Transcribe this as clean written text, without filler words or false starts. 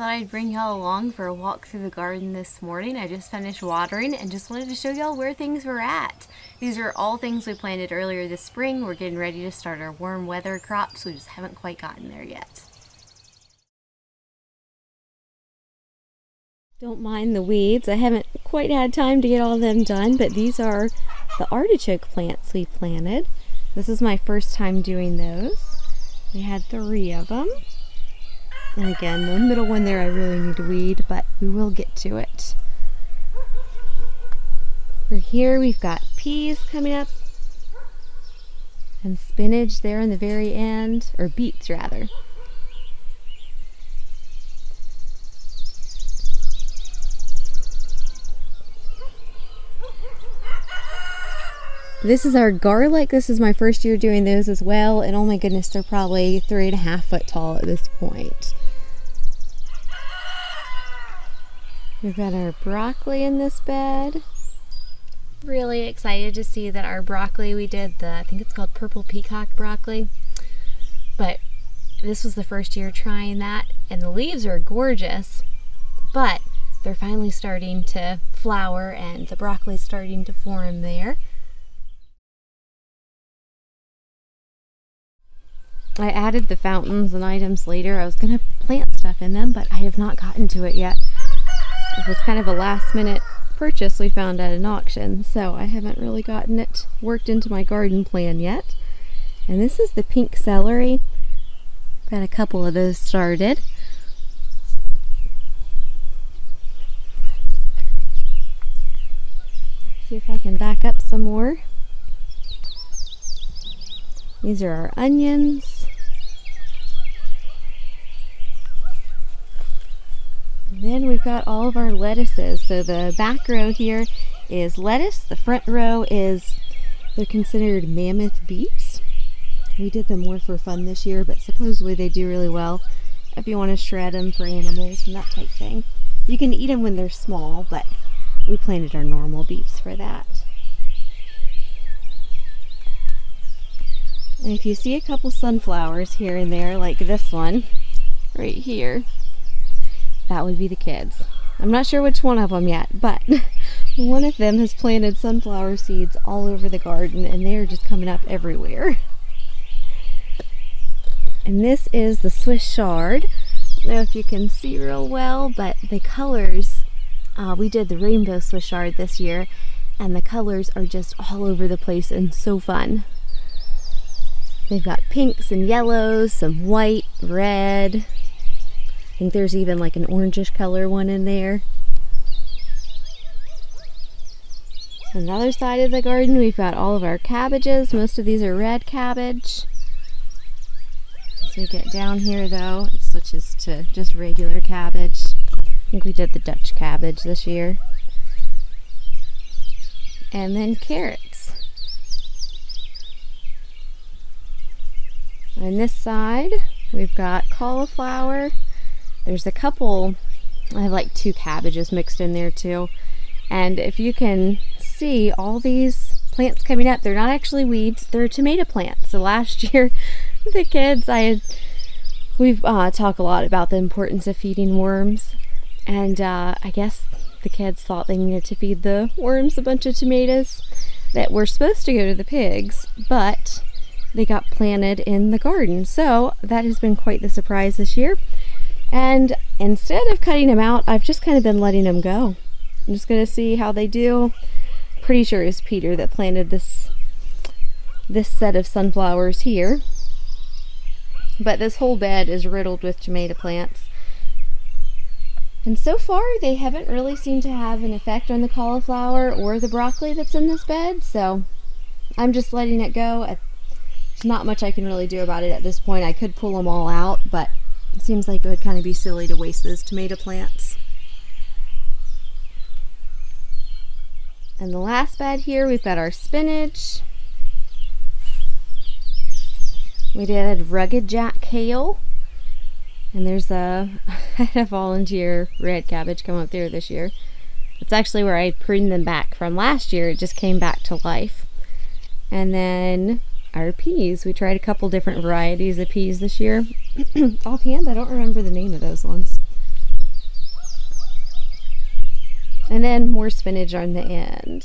thought I'd bring y'all along for a walk through the garden this morning. I just finished watering and just wanted to show y'all where things were at. These are all things we planted earlier this spring. We're getting ready to start our warm weather crops. We just haven't quite gotten there yet. Don't mind the weeds. I haven't quite had time to get all of them done, but these are the artichoke plants we planted. This is my first time doing those. We had 3 of them. And again, the middle one there I really need to weed, but we will get to it. For here we've got peas coming up and spinach there in the very end, or beets rather. This is our garlic. This is my first year doing those as well, and oh my goodness, they're probably 3.5 foot tall at this point. We've got our broccoli in this bed. Really excited to see that our broccoli, we did the, I think it's called purple peacock broccoli, but this was the first year trying that, and the leaves are gorgeous, but they're finally starting to flower and the broccoli's starting to form there. I added the fountains and items later. I was going to plant stuff in them, but I have not gotten to it yet. It was kind of a last minute purchase we found at an auction, so I haven't really gotten it worked into my garden plan yet. And this is the pink celery. Got a couple of those started. See if I can back up some more. These are our onions. And then we've got all of our lettuces. So the back row here is lettuce. The front row is, they're considered mammoth beets. We did them more for fun this year, but supposedly they do really well if you want to shred them for animals and that type thing. You can eat them when they're small, but we planted our normal beets for that. And if you see a couple sunflowers here and there, like this one right here, that would be the kids. I'm not sure which one of them yet, but one of them has planted sunflower seeds all over the garden and they're just coming up everywhere. And this is the Swiss chard. I don't know if you can see real well, but the colors, we did the rainbow Swiss chard this year, and the colors are just all over the place and so fun. They've got pinks and yellows, some white, red. I think there's even like an orangish color one in there. On the other side of the garden, we've got all of our cabbages. Most of these are red cabbage. As we get down here though, it switches to just regular cabbage. I think we did the Dutch cabbage this year. And then carrots. On this side, we've got cauliflower. There's a couple, I have like 2 cabbages mixed in there too. And if you can see all these plants coming up, they're not actually weeds, they're tomato plants. So last year, the kids, we've talked a lot about the importance of feeding worms. And I guess the kids thought they needed to feed the worms a bunch of tomatoes that were supposed to go to the pigs, but they got planted in the garden. So that has been quite the surprise this year. And instead of cutting them out, I've just kind of been letting them go. I'm just going to see how they do. Pretty sure it's Peter that planted this set of sunflowers here. But this whole bed is riddled with tomato plants. And so far, they haven't really seemed to have an effect on the cauliflower or the broccoli that's in this bed. So I'm just letting it go. There's not much I can really do about it at this point. I could pull them all out, but it seems like it would kind of be silly to waste those tomato plants. And the last bed here, we've got our spinach. We did rugged Jack kale. And there's I had a volunteer red cabbage come up there this year. It's actually where I pruned them back from last year. It just came back to life. And then our peas. We tried a couple different varieties of peas this year. Offhand, I don't remember the name of those ones. And then more spinach on the end.